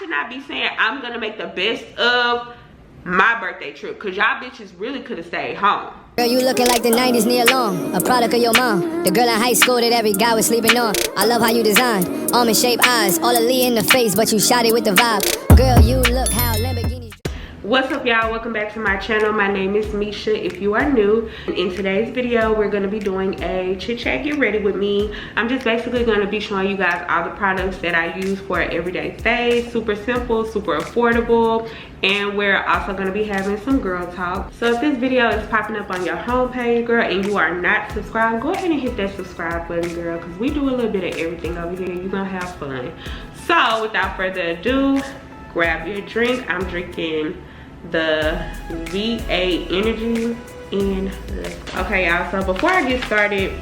should not be saying I'm gonna make the best of my birthday trip, because y'all bitches really could have stayed home. Girl, you looking like the 90s Nia Long, a product of your mom. The girl in high school that every guy was sleeping on. I love how you design almond-shaped eyes, all the Lee in the face, but you shot it with the vibe. Girl, you look how Lamborghinis. What's up, y'all? Welcome back to my channel. My name is Misha if you are new. In today's video, we're going to be doing a chit chat get ready with me. I'm just basically going to be showing you guys all the products that I use for everyday face. Super simple, super affordable, and we're also going to be having some girl talk. So if this video is popping up on your homepage, girl, and you are not subscribed, go ahead and hit that subscribe button, girl, because we do a little bit of everything over here. You're going to have fun. So without further ado, grab your drink. I'm drinking the V8 Energy, and okay, y'all, so before I get started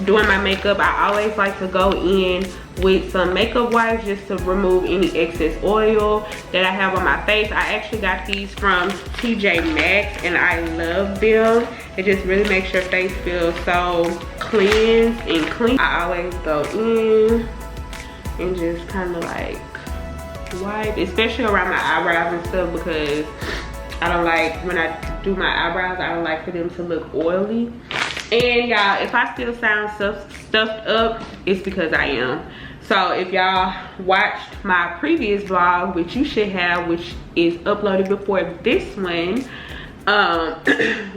doing my makeup, I always like to go in with some makeup wipes just to remove any excess oil that I have on my face. I actually got these from TJ Maxx and I love them. It just really makes your face feel so cleansed and clean. I always go in and just kind of like wipe, especially around my eyebrows and stuff, because I don't like, when I do my eyebrows, I don't like for them to look oily. And y'all, if I still sound stuffed up, it's because I am. So if y'all watched my previous vlog, which you should have, which is uploaded before this one,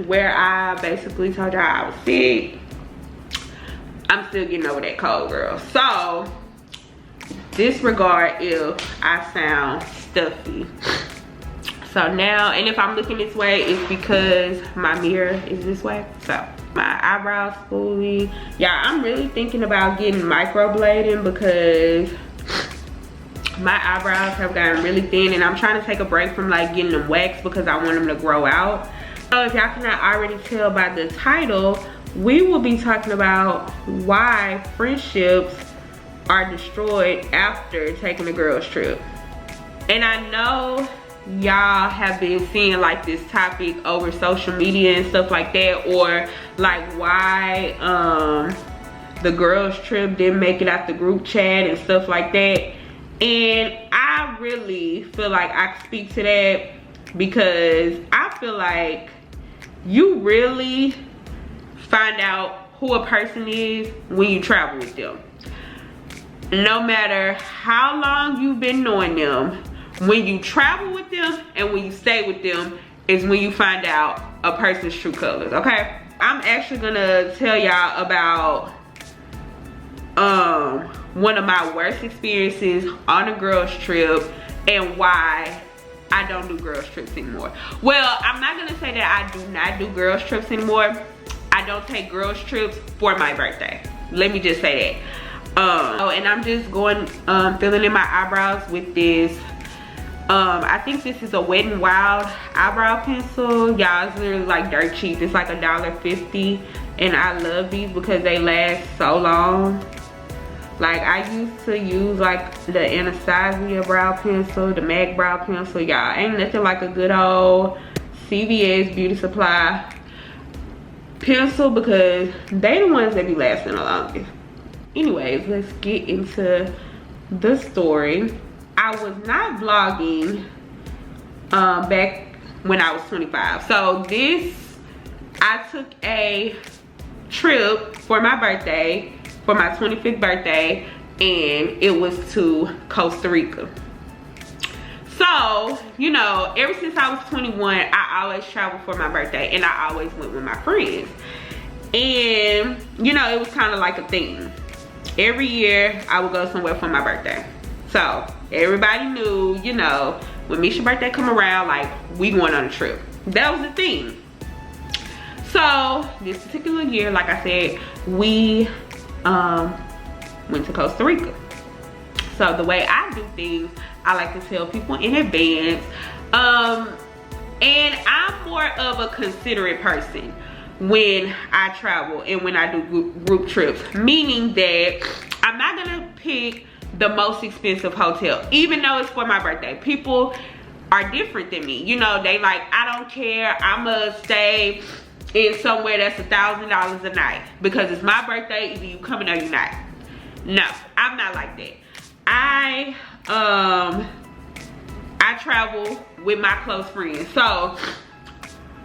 where I basically told y'all I was sick, I'm still getting over that cold, girl. So disregard if I sound stuffy. So now, and if I'm looking this way, it's because my mirror is this way. So my eyebrows fully. Yeah, I'm really thinking about getting microblading because my eyebrows have gotten really thin, and I'm trying to take a break from like getting them waxed because I want them to grow out. So if y'all cannot already tell by the title, we will be talking about why friendships are destroyed after taking a girls trip. And I know y'all have been seeing like this topic over social media and stuff like that, or like why the girls trip didn't make it out the group chat and stuff like that. And I really feel like I can speak to that, because I feel like you really find out who a person is when you travel with them. No matter how long you've been knowing them, when you travel with them and when you stay with them is when you find out a person's true colors, okay? I'm actually gonna tell y'all about one of my worst experiences on a girls trip and why I don't do girls trips anymore. Well, I'm not gonna say that I do not do girls trips anymore. I don't take girls trips for my birthday. Let me just say that. Oh, and I'm just going filling in my eyebrows with this I think this is a Wet n Wild eyebrow pencil. Y'all, it's literally like dirt cheap. It's like $1.50, and I love these because they last so long. Like, I used to use like the Anastasia brow pencil, the MAC brow pencil. Y'all, ain't nothing like a good old CVS Beauty Supply pencil, because they the ones that be lasting the longest. Anyways, let's get into the story. I was not vlogging back when I was 25. So I took a trip for my birthday, for my 25th birthday, and it was to Costa Rica. So, you know, ever since I was 21, I always traveled for my birthday, and I always went with my friends. And, you know, it was kind of like a thing. Every year, I would go somewhere for my birthday. So, everybody knew, you know, when Misha's birthday come around, like, we going on a trip. That was the thing. So, this particular year, like I said, we went to Costa Rica. So, the way I do things, I like to tell people in advance. And I'm more of a considerate person when I travel and when I do group trips. Meaning that I'm not gonna pick the most expensive hotel, even though it's for my birthday. People are different than me. You know, they like, I don't care, I'ma stay in somewhere that's $1,000 a night because it's my birthday, either you coming or you not. No, I'm not like that. I travel with my close friends. So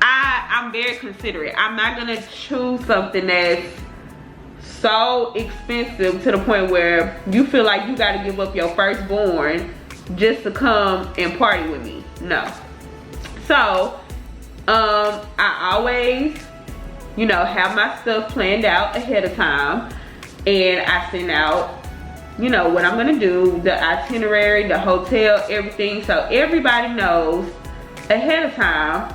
I'm very considerate. I'm not gonna choose something that's so expensive to the point where you feel like you gotta give up your firstborn just to come and party with me. No. So I always, you know, have my stuff planned out ahead of time, and I send out, you know, what I'm gonna do, the itinerary, the hotel, everything, so everybody knows ahead of time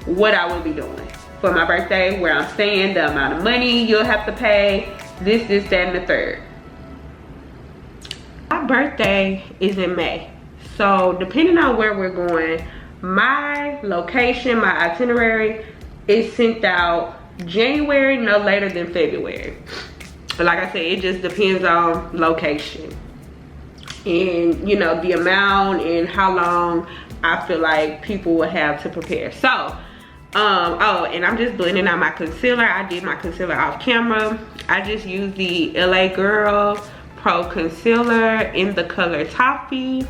what I will be doing for my birthday, where I'm staying, the amount of money you'll have to pay, this, that, and the third. My birthday is in May, so depending on where we're going, my location, my itinerary is sent out January, no later than February. Like I said, it just depends on location and, you know, the amount and how long I feel like people will have to prepare. So oh, and I'm just blending out my concealer. I did my concealer off camera. I just used the LA Girl Pro Concealer in the color Toffee.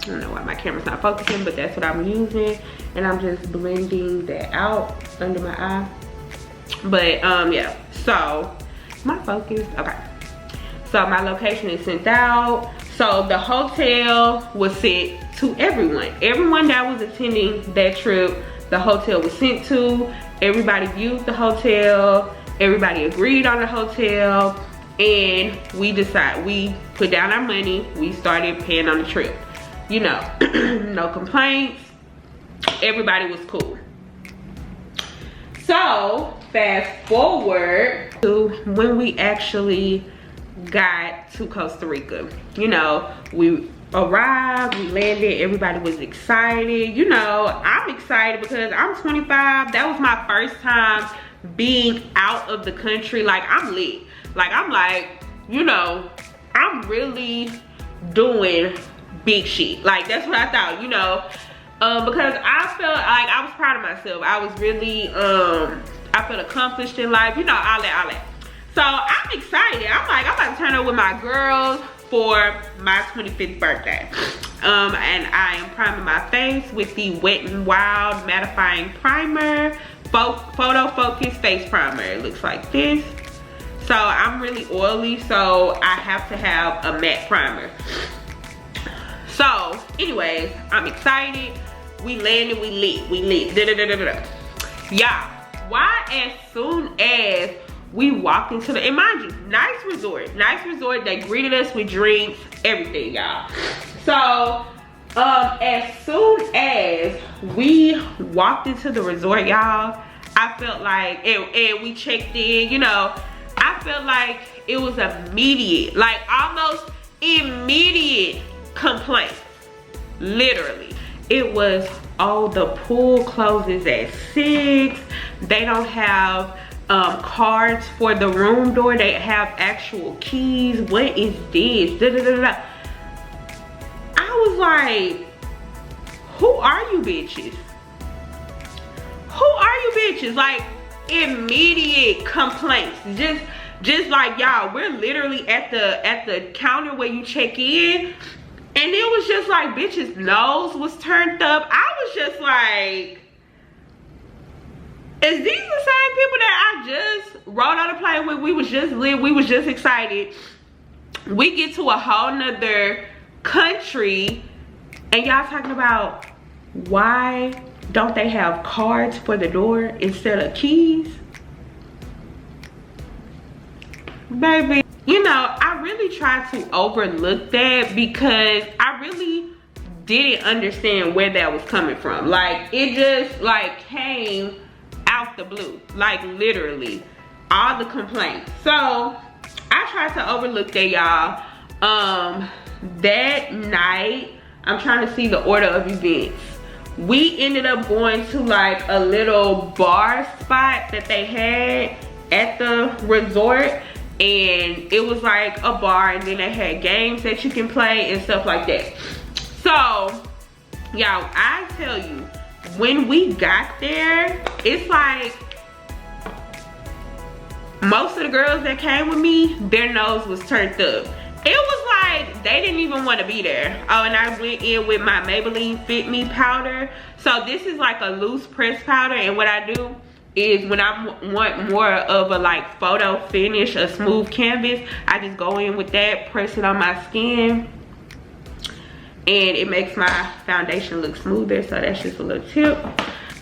I don't know why my camera's not focusing, but that's what I'm using. And I'm just blending that out under my eye. But yeah, so my focus, okay. So my location is sent out. So the hotel was sent to everyone. Everyone that was attending that trip, the hotel was sent to. Everybody viewed the hotel. Everybody agreed on the hotel. And we put down our money. We started paying on the trip. You know, no complaints. Everybody was cool. So fast forward to when we actually got to Costa Rica. You know, we arrived, we landed, everybody was excited. You know, I'm excited because I'm 25. That was my first time being out of the country. Like, I'm lit. Like, I'm like, you know, I'm really doing big shit. Like, that's what I thought, you know, because I felt like I was proud of myself. I was really I felt accomplished in life, you know, all that. So I'm excited. I'm like, I'm about to turn up with my girls for my 25th birthday. And I am priming my face with the Wet n Wild mattifying primer, photo focus face primer. It looks like this. So I'm really oily, so I have to have a matte primer. So anyways, I'm excited. We landed, we lit. Y'all, why as soon as we walked into the, and mind you, nice resort, they greeted us with drinks, everything, y'all. So as soon as we walked into the resort, y'all, I felt like, and we checked in, you know, I felt like it was immediate, like almost immediate complaints. Literally, it was, oh, the pool closes at 6. They don't have cards for the room door. They have actual keys. What is this? I was like, who are you bitches? Who are you bitches? Like, immediate complaints. Just like, y'all, we're literally at the counter where you check in, and it was just like, bitch's nose was turned up. I was just like, is these the same people that I just rode on a plane with? We was just lit, we was just excited. We get to a whole nother country, and y'all talking about why don't they have cards for the door instead of keys? Baby, you know, I really tried to overlook that because I really didn't understand where that was coming from. Like, it just like came out the blue, like literally all the complaints. So I tried to overlook that, y'all. That night, I'm trying to see the order of events. We ended up going to like a little bar spot that they had at the resort, and it was like a bar, and then they had games that you can play and stuff like that. So y'all, I tell you, when we got there, it's like most of the girls that came with me, their nose was turned up. it was like they didn't even want to be there. Oh, and I went in with my Maybelline Fit Me powder. So this is like a loose press powder, and what I do is when I want more of a like photo finish, a smooth canvas, I just go in with that, press it on my skin, and it makes my foundation look smoother. So that's just a little tip.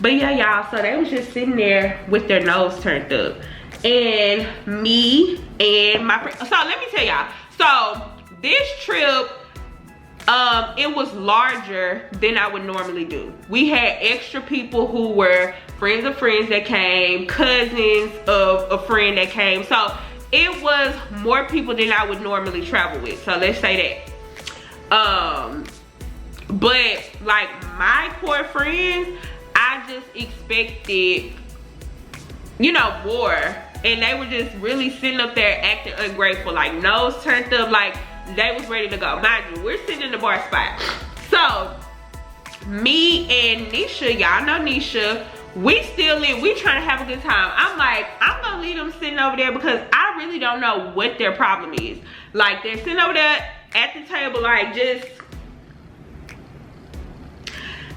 But yeah, y'all, so they was just sitting there with their nose turned up, and me and my friend. So let me tell y'all, so this trip, it was larger than I would normally do. We had extra people who were friends of friends that came, cousins of a friend that came. So it was more people than I would normally travel with. So let's say that. But like my core friends, I just expected, you know, more. And they were just really sitting up there acting ungrateful, like nose turned up, like they was ready to go. Mind you, we're sitting in the bar spot. So me and Nisha, y'all know Nisha, we still in, we trying to have a good time. I'm like, I'm gonna leave them sitting over there because I really don't know what their problem is. Like they're sitting over there at the table, like just.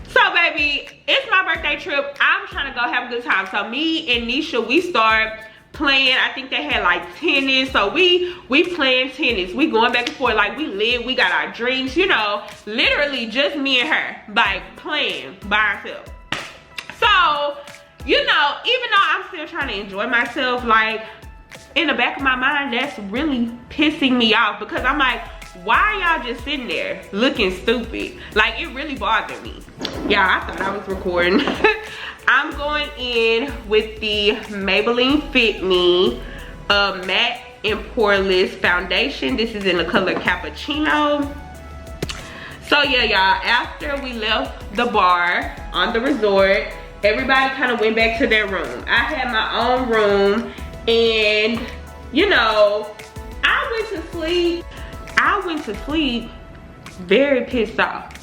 So baby, it's my birthday trip. I'm trying to go have a good time. So me and Nisha, we start playing. I think they had like tennis. So we playing tennis. We going back and forth, like we lit. We got our drinks, you know, literally just me and her, like playing by ourselves. So, you know, even though I'm still trying to enjoy myself, like in the back of my mind, that's really pissing me off because I'm like, why y'all just sitting there looking stupid? Like it really bothered me. Yeah, I thought I was recording. I'm going in with the Maybelline Fit Me matte and poreless foundation. This is in the color Cappuccino. So yeah, y'all, after we left the bar on the resort, everybody kind of went back to their room. I had my own room, and you know, I went to sleep. Very pissed off.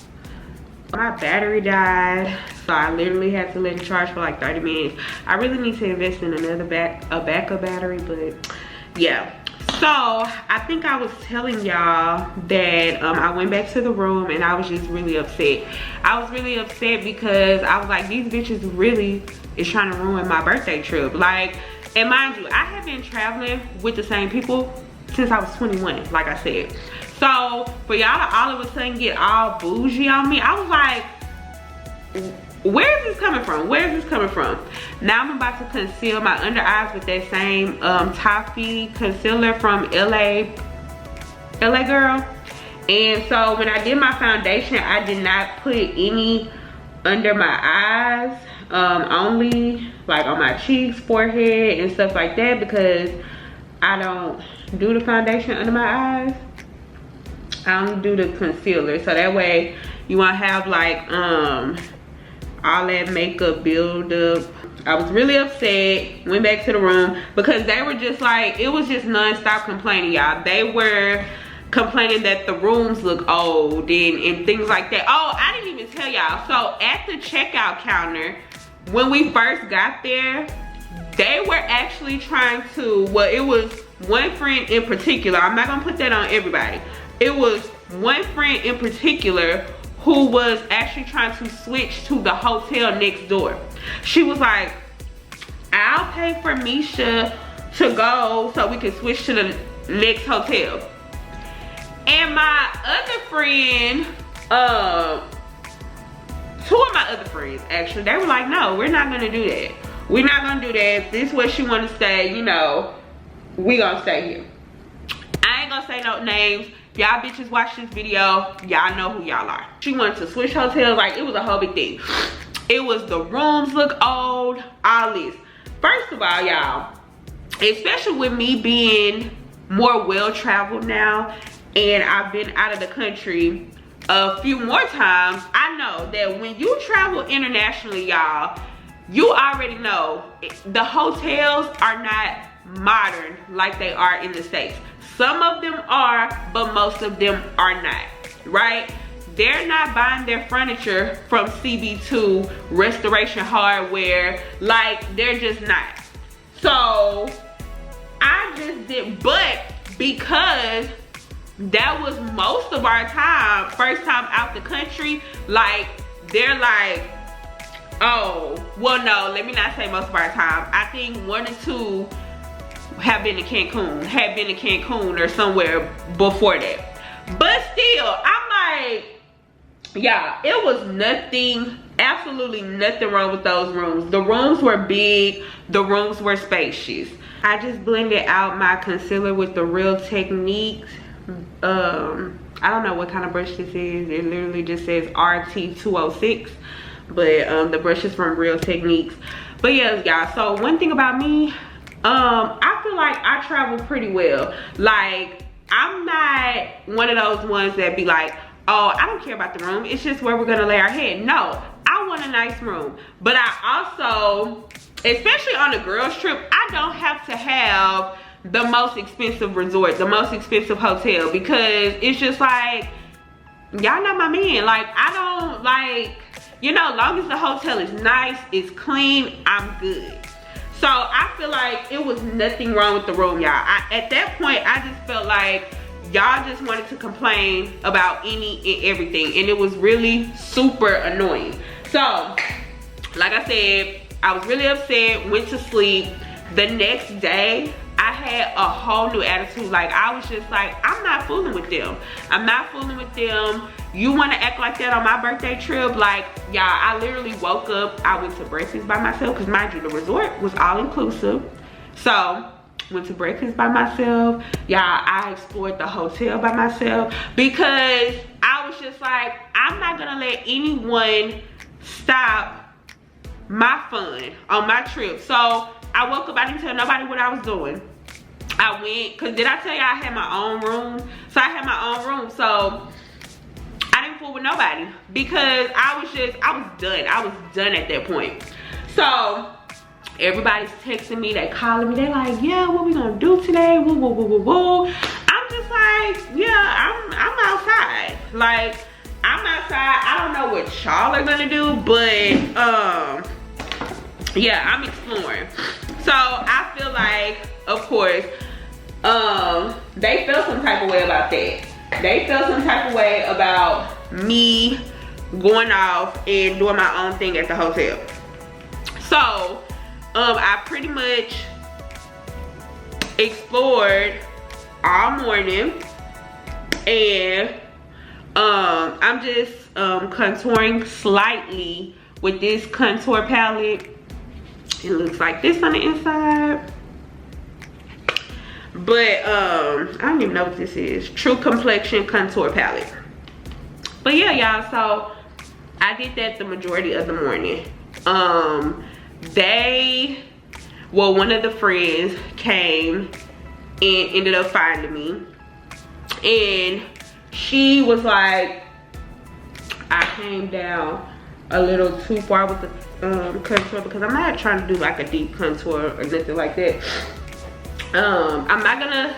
My battery died, so I literally had to let it charge for like 30 minutes. I really need to invest in another backup battery, but yeah. So I think I was telling y'all that I went back to the room and I was just really upset. I was really upset because I was like, these bitches really is trying to ruin my birthday trip. Like, and mind you, I have been traveling with the same people since I was 21, like I said. So for y'all to all of a sudden get all bougie on me, I was like, where is this coming from? Where is this coming from? Now I'm about to conceal my under eyes with that same toffee concealer from LA Girl. And so when I did my foundation, I did not put any under my eyes, only like on my cheeks, forehead, and stuff like that, because I don't do the foundation under my eyes. I only do the concealer, so that way you won't have like all that makeup build up. I was really upset, went back to the room because they were just like, it was just non-stop complaining, y'all. They were complaining that the rooms look old and things like that. Oh, I didn't even tell y'all. So at the checkout counter, when we first got there, they were actually trying to, well, it was one friend in particular, I'm not gonna put that on everybody. It was one friend in particular who was actually trying to switch to the hotel next door. She was like, I'll pay for Misha to go so we can switch to the next hotel. And my other friend, two of my other friends actually, they were like, no, we're not gonna do that. We're not gonna do that. If this is where she wanna stay, you know, we gonna stay here. I ain't gonna say no names. Y'all bitches watch this video, y'all know who y'all are. She wanted to switch hotels, like it was a whole big thing. It was the rooms look old, all this. First of all, y'all, especially with me being more well-traveled now, and I've been out of the country a few more times, I know that when you travel internationally, y'all, you already know the hotels are not modern like they are in the States. Some of them are, but most of them are not, right? They're not buying their furniture from CB2 Restoration Hardware, like they're just not. So I just did, but because that was most of our time, first time out the country. Like, they're like, oh, well, no, let me not say most of our time. I think 1 or 2 have been to Cancun or somewhere before that. But still, I'm like, yeah, it was nothing, absolutely nothing wrong with those rooms. The rooms were big, the rooms were spacious. I just blended out my concealer with the Real Techniques. I don't know what kind of brush this is. It literally just says RT206, but the brush is from Real Techniques. But yeah, y'all, so one thing about me, I feel like I travel pretty well. Like, I'm not one of those ones that be like, oh, I don't care about the room, it's just where we're gonna lay our head. No, I want a nice room. But I also, especially on a girls trip, I don't have to have the most expensive resort, the most expensive hotel, because it's just like, y'all know my man. Like, I don't like, you know, long as the hotel is nice, it's clean, I'm good. So I feel like it was nothing wrong with the room, y'all. At that point, I just felt like y'all just wanted to complain about any and everything, and it was really super annoying. So, like I said, I was really upset, went to sleep. The next day, I had a whole new attitude. Like, I was just like, I'm not fooling with them. I'm not fooling with them. You want to act like that on my birthday trip? Like, y'all, I literally woke up. I went to breakfast by myself, because mind you, the resort was all inclusive. So, went to breakfast by myself. Y'all, I explored the hotel by myself, because I was just like, I'm not going to let anyone stop my fun on my trip. So, I woke up, I didn't tell nobody what I was doing. I went, because did I tell you I had my own room? So I had my own room, so I didn't fool with nobody, because I was done. I was done at that point. So everybody's texting me, they calling me, they like, yeah, what we gonna do today? Woo, woo, woo, woo, woo. I'm just like, yeah, I'm outside. Like, I'm outside. I don't know what y'all are gonna do, but yeah, I'm exploring. So I feel like, of course, they felt some type of way about that. They felt some type of way about me going off and doing my own thing at the hotel. So I pretty much explored all morning, and I'm just contouring slightly with this contour palette. It looks like this on the inside, but I don't even know what this is. True Complexion Contour Palette. But yeah, y'all, so I did that the majority of the morning. One of the friends came and ended up finding me, and she was like, I came down a little too far with the contour, because I'm not trying to do like a deep contour or nothing like that. I'm not gonna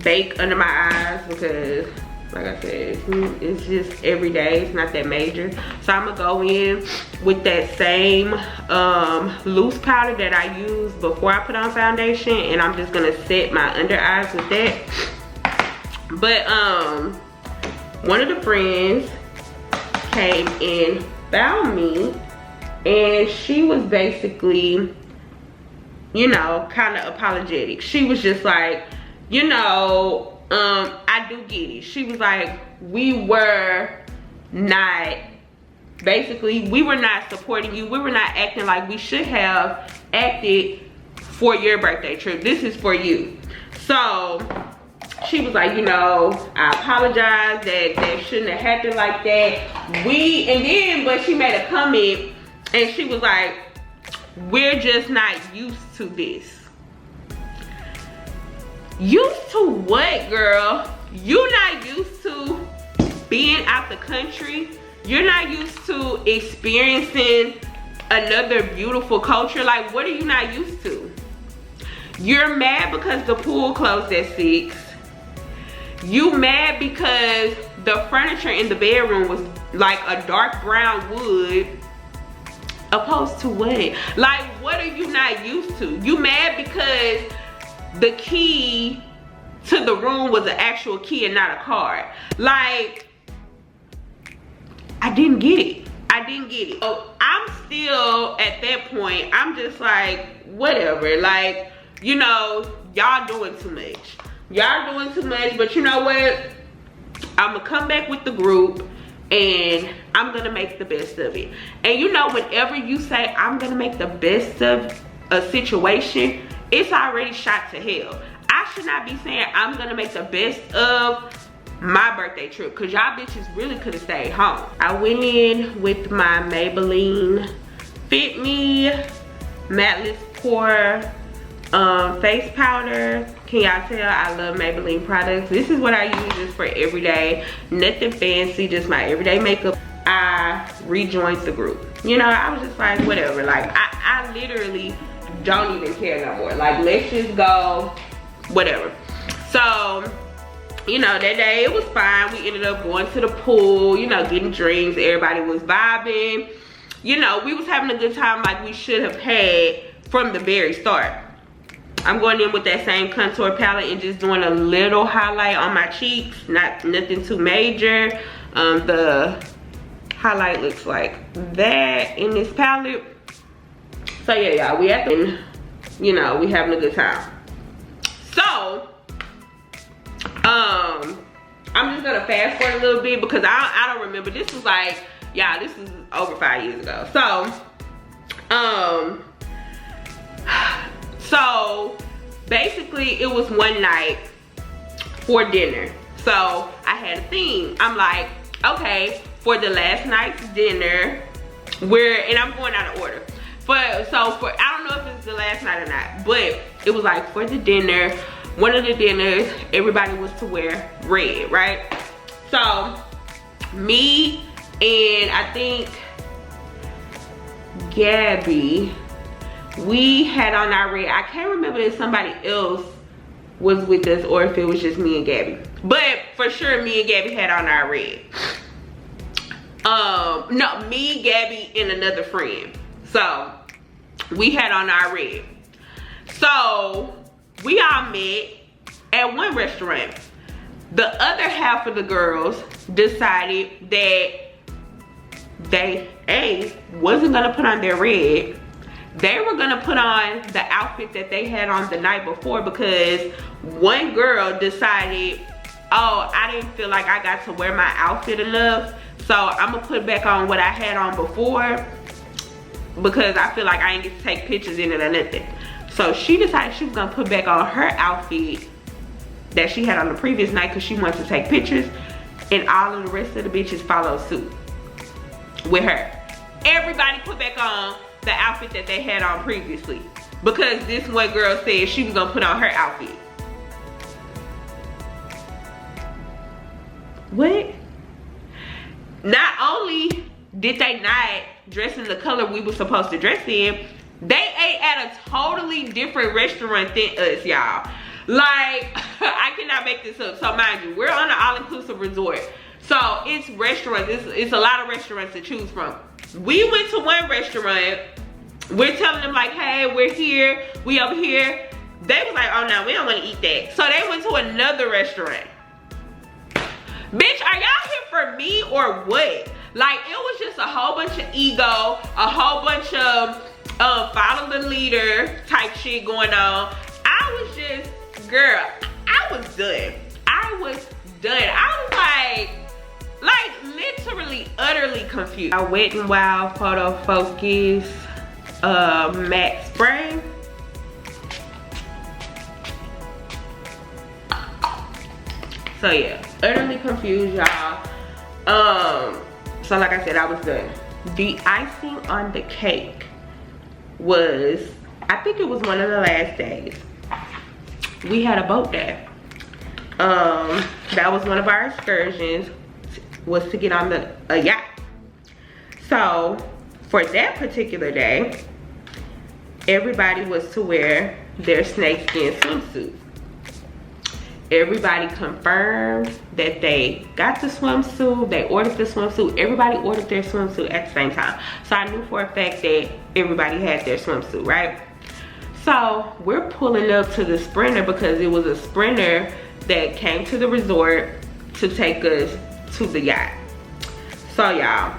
bake under my eyes, because like I said, it's just every day, it's not that major. So I'm gonna go in with that same loose powder that I used before I put on foundation, and I'm just gonna set my under eyes with that. But one of the friends came and found me, and she was basically, you know, kind of apologetic. She was just like, you know, I do get it. She was like, we were not supporting you. We were not acting like we should have acted for your birthday trip. This is for you. So she was like, you know, I apologize, that shouldn't have happened like that. But she made a comment, and she was like, we're just not used to this. Used to what, girl? You're not used to being out the country. You're not used to experiencing another beautiful culture. Like, what are you not used to? You're mad because the pool closed at 6. You mad because the furniture in the bedroom was like a dark brown wood. Opposed to what? Like, what are you not used to? You mad because the key to the room was an actual key and not a card. Like, I didn't get it. I didn't get it. So I'm still at that point, I'm just like, whatever. Like, you know, y'all doing too much. Y'all doing too much, but you know what? I'm gonna come back with the group and I'm gonna make the best of it. And you know, whenever you say I'm gonna make the best of a situation, it's already shot to hell. I should not be saying I'm gonna make the best of my birthday trip, because y'all bitches really could have stayed home. I went in with my Maybelline Fit Me Matteless Pore face powder. Can y'all tell I love Maybelline products? This is what I use just for everyday, nothing fancy, just my everyday makeup. I rejoined the group. You know, I was just like, whatever. Like, I literally don't even care no more. Like, let's just go, whatever. So, you know, that day it was fine. We ended up going to the pool, you know, getting drinks. Everybody was vibing. You know, we was having a good time like we should have had from the very start. I'm going in with that same contour palette and just doing a little highlight on my cheeks. Nothing too major. The highlight looks like that in this palette. So yeah, y'all, we at the, you know, we having a good time. So, I'm just gonna fast forward a little bit because I don't remember. This was like, yeah, this was over 5 years ago. So basically it was one night for dinner. So I had a theme. I'm like, okay, for the last night's dinner, and I'm going out of order. I don't know if it's the last night or not, but it was like for the dinner, one of the dinners, everybody was to wear red, right? So me and I think Gabby, we had on our red. I can't remember if somebody else was with us or if it was just me and Gabby. But for sure, me and Gabby had on our red. No, me, Gabby, and another friend. So we had on our red. So we all met at one restaurant. The other half of the girls decided that they wasn't gonna put on their red. They were gonna put on the outfit that they had on the night before, because one girl decided, oh, I didn't feel like I got to wear my outfit enough, so I'm gonna put back on what I had on before because I feel like I ain't get to take pictures in it or nothing. So she decided she was gonna put back on her outfit that she had on the previous night because she wanted to take pictures, and all of the rest of the bitches followed suit with her. Everybody put back on the outfit that they had on previously because this one girl said she was gonna put on her outfit. What? Not only did they not dress in the color we were supposed to dress in, they ate at a totally different restaurant than us, y'all. Like, I cannot make this up. So mind you, we're on an all-inclusive resort. So it's restaurants, it's a lot of restaurants to choose from. We went to one restaurant, we're telling them like, hey, we're here, we over here. They was like, oh no, we don't wanna eat that. So they went to another restaurant. Bitch, are y'all here for me or what? Like, it was just a whole bunch of ego, a whole bunch of follow the leader type shit going on. I was just, girl, I was done. I was done. I was like literally, utterly confused. My Wet n Wild Photo Focus matte spray. So yeah, utterly confused, y'all. So like I said, I was done. The icing on the cake was, I think it was one of the last days. We had a boat day. That was one of our excursions, was to get on a yacht. So for that particular day, everybody was to wear their snakeskin swimsuit. Everybody confirmed that they got the swimsuit, they ordered the swimsuit, everybody ordered their swimsuit at the same time. So I knew for a fact that everybody had their swimsuit, right? So we're pulling up to the Sprinter because it was a Sprinter that came to the resort to take us to the yacht. So y'all,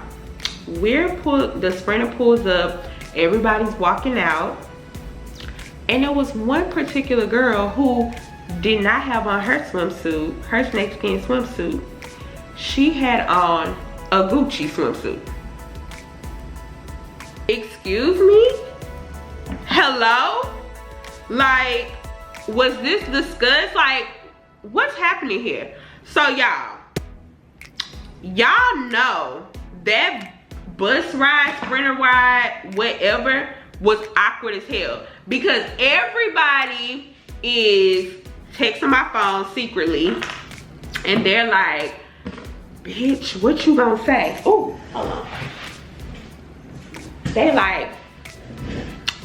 the Sprinter pulls up, everybody's walking out, and there was one particular girl who did not have on her swimsuit, her snakeskin swimsuit. She had on a Gucci swimsuit. Excuse me? Hello? Like, was this discussed? Like, what's happening here? So y'all know that bus ride, Sprinter ride, whatever, was awkward as hell, because everybody is texting my phone secretly, and they're like, bitch, what you gonna say? Oh, hold on. They like,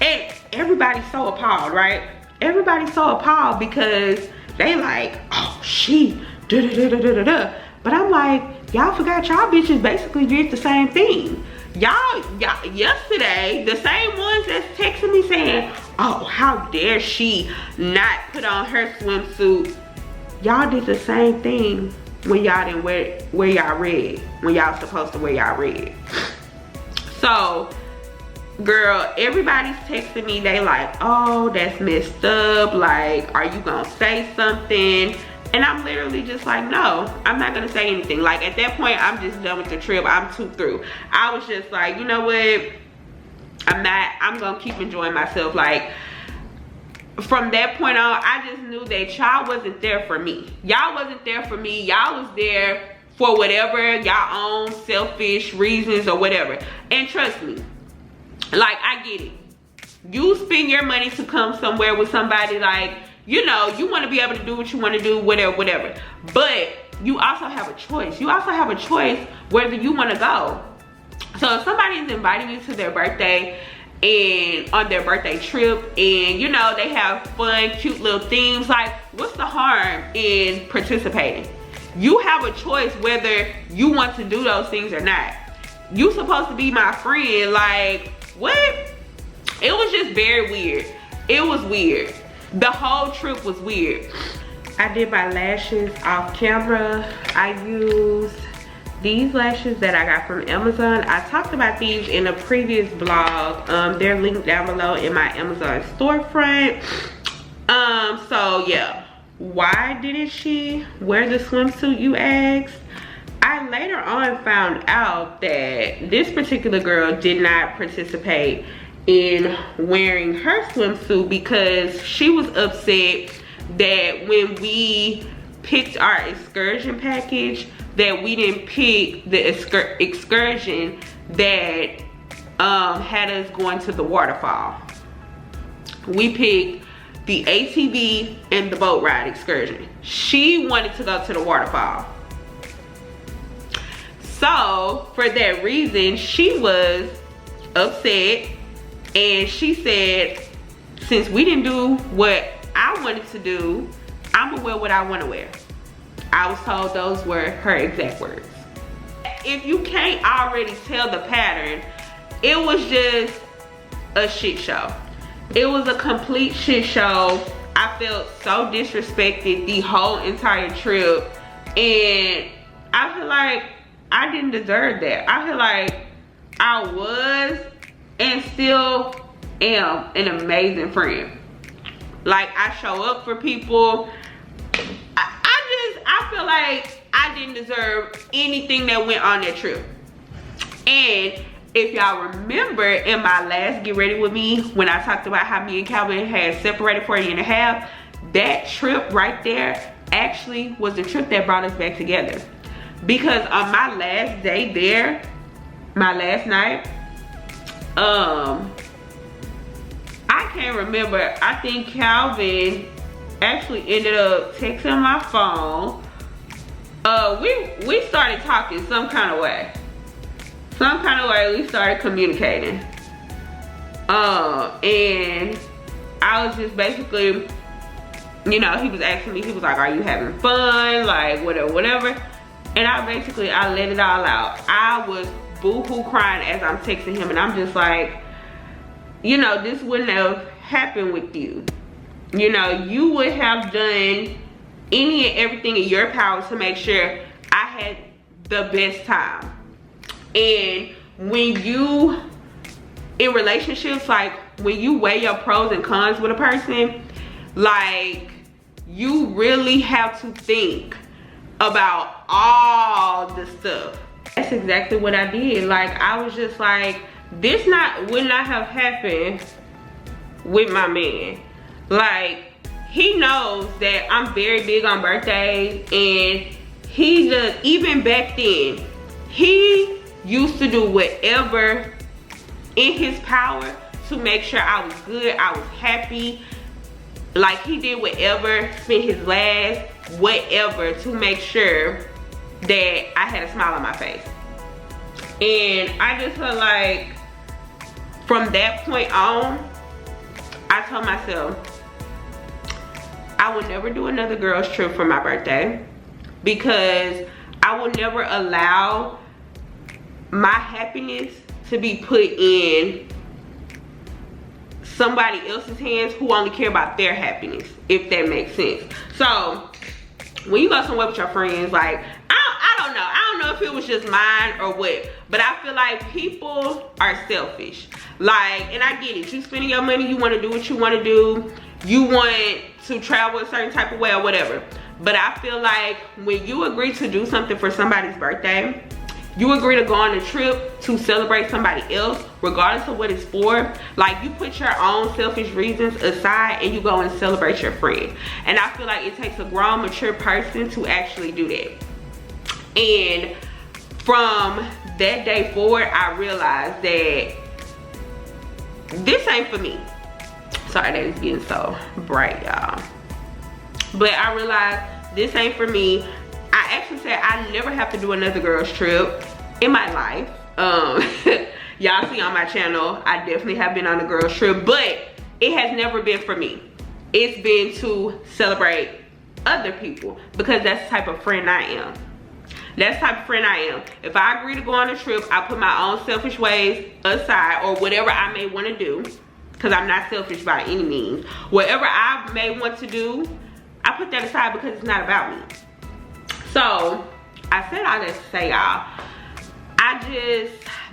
and everybody's so appalled, right? Everybody's so appalled because they like, oh, she da-da-da-da-da-da. But I'm like, y'all forgot y'all bitches basically did the same thing. Y'all yesterday, the same ones that's texting me saying, oh, how dare she not put on her swimsuit. Y'all did the same thing when y'all didn't wear y'all red, when y'all supposed to wear y'all red. So, girl, everybody's texting me, they like, oh, that's messed up, like, are you gonna say something? And I'm literally just like, no, I'm not gonna say anything. Like, at that point, I'm just done with the trip. I'm too through. I was just like, you know what? I'm gonna keep enjoying myself. Like, from that point on, I just knew that y'all wasn't there for me. Y'all wasn't there for me. Y'all was there for whatever y'all own selfish reasons or whatever. And trust me, like, I get it. You spend your money to come somewhere with somebody, like, you know, you want to be able to do what you want to do, whatever. But you also have a choice. You also have a choice whether you want to go. So if somebody is inviting you to their birthday and on their birthday trip, and you know, they have fun, cute little themes, like, what's the harm in participating? You have a choice whether you want to do those things or not. You supposed to be my friend. Like, what? It was just very weird. It was weird. The whole trip was weird. I did my lashes off camera. I used these lashes that I got from Amazon. I talked about these in a previous vlog. They're linked down below in my Amazon storefront. So yeah, why didn't she wear the swimsuit, you asked? I later on found out that this particular girl did not participate in wearing her swimsuit because she was upset that when we picked our excursion package, that we didn't pick the excursion that had us going to the waterfall. We picked the ATV and the boat ride excursion. She wanted to go to the waterfall. So for that reason, she was upset, and she said, since we didn't do what I wanted to do, I'm gonna wear what I wanna wear. I was told those were her exact words. If you can't already tell the pattern, it was just a shit show. It was a complete shit show. I felt so disrespected the whole entire trip, and I feel like I didn't deserve that. I feel like I was and still am an amazing friend. Like, I show up for people. I feel like I didn't deserve anything that went on that trip. And if y'all remember in my last Get Ready With Me, when I talked about how me and Calvin had separated for a year and a half, that trip right there actually was the trip that brought us back together. Because on my last day there, my last night, I can't remember. I think Calvin actually ended up texting my phone. We started talking some kind of way. Some kind of way we started communicating. And I was just basically, you know, he was asking me, he was like, are you having fun? Like, whatever. And I let it all out. I was boo-hoo crying as I'm texting him, and I'm just like, you know, this wouldn't have happened with you. You know, you would have done any and everything in your power to make sure I had the best time. And when you in relationships, like when you weigh your pros and cons with a person, like you really have to think about all the stuff. That's exactly what I did. Like I was just like, this would not have happened with my man. Like he knows that I'm very big on birthdays, and he just, even back then, he used to do whatever in his power to make sure I was good, I was happy. Like he did whatever, spent his last whatever to make sure that I had a smile on my face. And I just felt like from that point on, I told myself I would never do another girl's trip for my birthday, because I will never allow my happiness to be put in somebody else's hands who only care about their happiness, if that makes sense. So when you go somewhere with your friends, like I don't know if it was just mine or what, but I feel like people are selfish. Like, and I get it, you spending your money, you want to do what you want to do, you want to travel a certain type of way or whatever, but I feel like when you agree to do something for somebody's birthday, you agree to go on a trip to celebrate somebody else, regardless of what it's for. Like you put your own selfish reasons aside and you go and celebrate your friend. And I feel like it takes a grown, mature person to actually do that. And from that day forward, I realized that this ain't for me. Sorry that it's getting so bright, y'all. But I realized this ain't for me. I actually said I never have to do another girl's trip in my life. Y'all see on my channel, I definitely have been on a girl's trip, but it has never been for me. It's been to celebrate other people, because that's the type of friend I am. That's the type of friend I am. If I agree to go on a trip, I put my own selfish ways aside, or whatever I may want to do, because I'm not selfish by any means. Whatever I may want to do, I put that aside because it's not about me. So I said all that to say, y'all,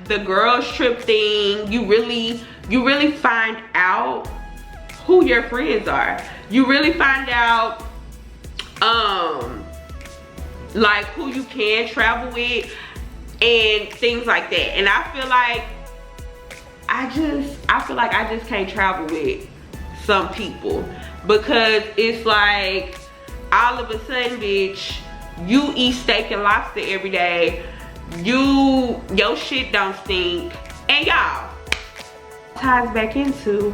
the girls trip thing, you really find out who your friends are. You really find out like who you can travel with and things like that. And I feel like I just can't travel with some people, because it's like all of a sudden, bitch, you eat steak and lobster every day, your shit don't stink. And y'all, ties back into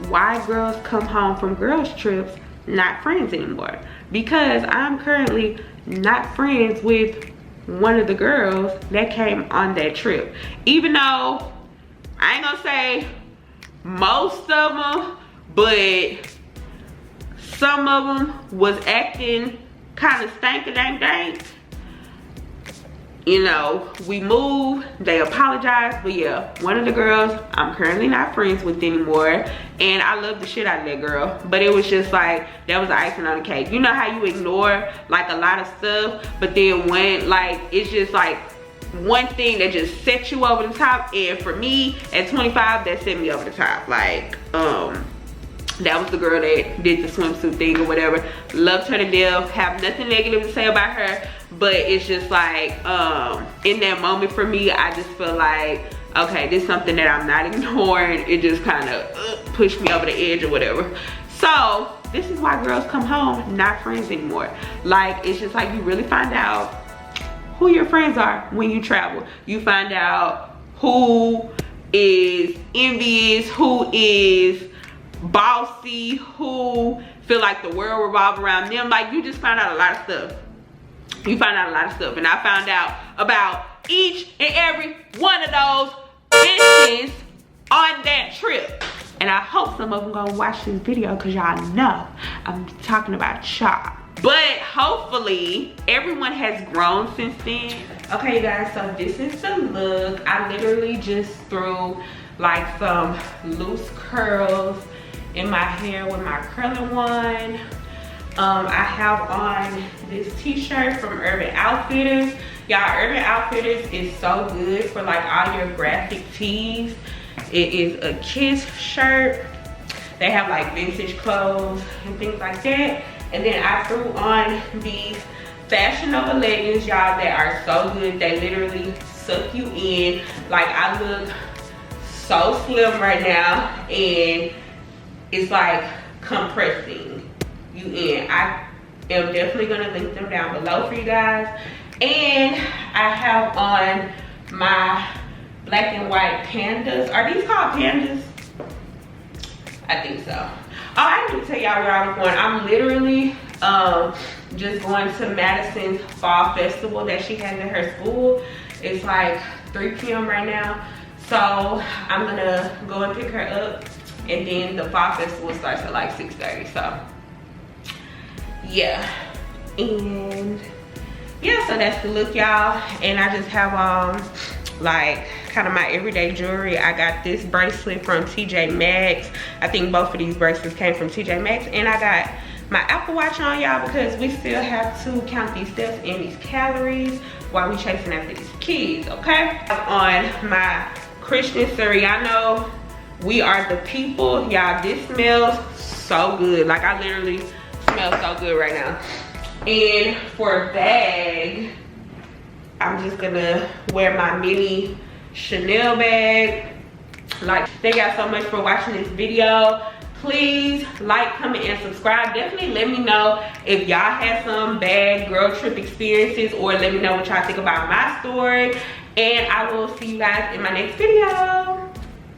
why girls come home from girls trips not friends anymore, because I'm currently not friends with one of the girls that came on that trip. Even though I ain't gonna say most of them, but some of them was acting kind of stank-a-dank-dank. You know, we moved, they apologized, but yeah, one of the girls I'm currently not friends with anymore, and I love the shit out of that girl, but it was just like, that was the icing on the cake. You know how you ignore like a lot of stuff, but then when like, it's just like one thing that just sets you over the top. And for me at 25, that set me over the top. Like that was the girl that did the swimsuit thing or whatever. Loved her to death, have nothing negative to say about her, but it's just like in that moment for me, I just feel like, okay, this is something that I'm not ignoring. It just kind of pushed me over the edge or whatever. So this is why girls come home not friends anymore. Like, it's just like you really find out who your friends are when you travel. You find out who is envious, who is bossy, who feel like the world revolves around them. Like, you just find out a lot of stuff. You find out a lot of stuff, and I found out about each and every one of those bitches on that trip. And I hope some of them gonna watch this video, because y'all know I'm talking about y'all. But hopefully everyone has grown since then. Okay, you guys, so this is the look. I literally just threw like some loose curls in my hair with my curling wand. I have on this t-shirt from Urban Outfitters. Y'all, Urban Outfitters is so good for like all your graphic tees. It is a kiss shirt. They have like vintage clothes and things like that. And then I threw on these Fashion Nova leggings, y'all, that are so good. They literally suck you in. Like, I look so slim right now, and it's like compressing you in. I am definitely gonna link them down below for you guys. And I have on my black and white pandas. Are these called pandas? I think so. Oh, I didn't tell y'all where I was going. I'm literally just going to Madison's fall festival that she has at her school. It's like 3 p.m. right now. So I'm gonna go and pick her up, and then the fall festival starts at like 6:30. So yeah, and yeah, so that's the look, y'all. And I just have like kind of my everyday jewelry. I got this bracelet from TJ Maxx. I think both of these bracelets came from TJ Maxx. And I got my Apple Watch on, y'all, because we still have to count these steps and these calories while we chasing after these kids, okay? On my Christian Siriano, We Are the People. Y'all, this smells so good. Like, I literally smell so good right now. And for a bag, I'm just gonna wear my mini Chanel bag. Like, thank y'all so much for watching this video. Please like, comment, and subscribe. Definitely let me know if y'all had some bad girl trip experiences, or let me know what y'all think about my story. And I will see you guys in my next video.